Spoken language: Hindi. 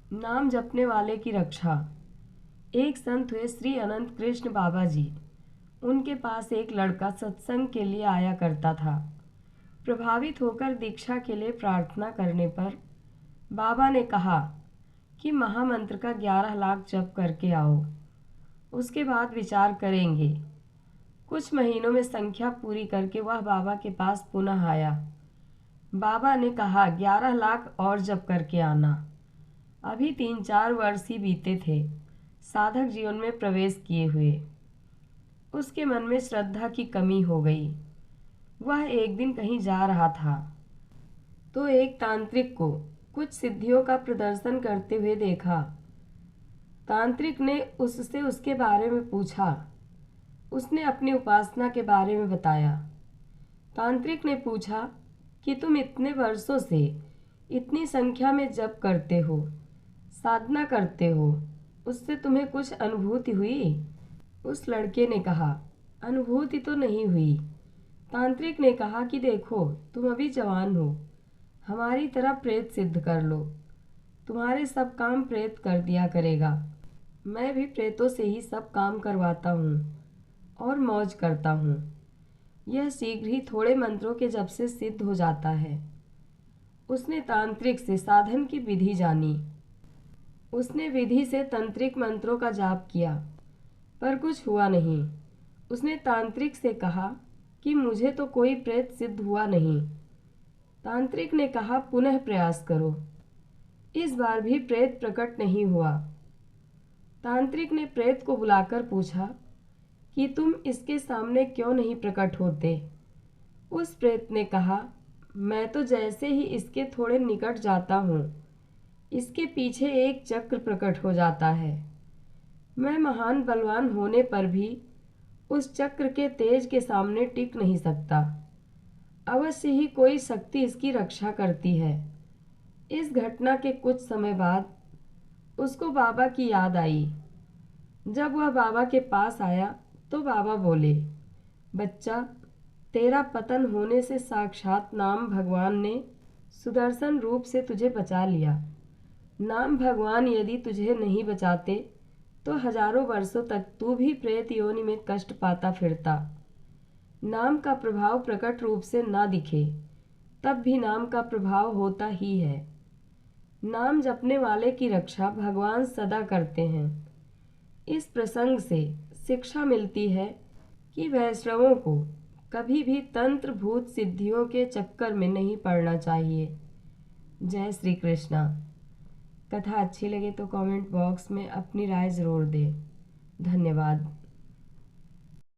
नाम जपने वाले की रक्षा। एक संत हुए श्री अनंत कृष्ण बाबा जी। उनके पास एक लड़का सत्संग के लिए आया करता था। प्रभावित होकर दीक्षा के लिए प्रार्थना करने पर बाबा ने कहा कि महामंत्र का 11 लाख जप करके आओ, उसके बाद विचार करेंगे। कुछ महीनों में संख्या पूरी करके वह बाबा के पास पुनः आया। बाबा ने कहा 11 लाख और जप करके आना। अभी 3-4 वर्ष ही बीते थे साधक जीवन में प्रवेश किए हुए। उसके मन में श्रद्धा की कमी हो गई। वह एक दिन कहीं जा रहा था तो एक तांत्रिक को कुछ सिद्धियों का प्रदर्शन करते हुए देखा। तांत्रिक ने उससे उसके बारे में पूछा। उसने अपनी उपासना के बारे में बताया। तांत्रिक ने पूछा कि तुम इतने वर्षों से इतनी संख्या में जप करते हो, साधना करते हो, उससे तुम्हें कुछ अनुभूति हुई? उस लड़के ने कहा, अनुभूति तो नहीं हुई। तांत्रिक ने कहा कि देखो, तुम अभी जवान हो, हमारी तरह प्रेत सिद्ध कर लो, तुम्हारे सब काम प्रेत कर दिया करेगा। मैं भी प्रेतों से ही सब काम करवाता हूँ और मौज करता हूँ। यह शीघ्र ही थोड़े मंत्रों के जप से सिद्ध हो जाता है। उसने तांत्रिक से साधन की विधि जानी। उसने विधि से तंत्रिक मंत्रों का जाप किया, पर कुछ हुआ नहीं। उसने तांत्रिक से कहा कि मुझे तो कोई प्रेत सिद्ध हुआ नहीं। तांत्रिक ने कहा, पुनः प्रयास करो। इस बार भी प्रेत प्रकट नहीं हुआ। तांत्रिक ने प्रेत को बुलाकर पूछा कि तुम इसके सामने क्यों नहीं प्रकट होते? उस प्रेत ने कहा, मैं तो जैसे ही इसके थोड़े निकट जाता हूँ, इसके पीछे एक चक्र प्रकट हो जाता है। मैं महान बलवान होने पर भी उस चक्र के तेज के सामने टिक नहीं सकता। अवश्य ही कोई शक्ति इसकी रक्षा करती है। इस घटना के कुछ समय बाद उसको बाबा की याद आई। जब वह बाबा के पास आया तो बाबा बोले, बच्चा, तेरा पतन होने से साक्षात नाम भगवान ने सुदर्शन रूप से तुझे बचा लिया। नाम भगवान यदि तुझे नहीं बचाते तो हजारों वर्षों तक तू भी प्रेत योनि में कष्ट पाता फिरता। नाम का प्रभाव प्रकट रूप से ना दिखे तब भी नाम का प्रभाव होता ही है। नाम जपने वाले की रक्षा भगवान सदा करते हैं। इस प्रसंग से शिक्षा मिलती है कि वैष्णवों को कभी भी तंत्र भूत सिद्धियों के चक्कर में नहीं पड़ना चाहिए। जय श्री कृष्णा। कथा अच्छी लगे तो कमेंट बॉक्स में अपनी राय ज़रूर दें। धन्यवाद।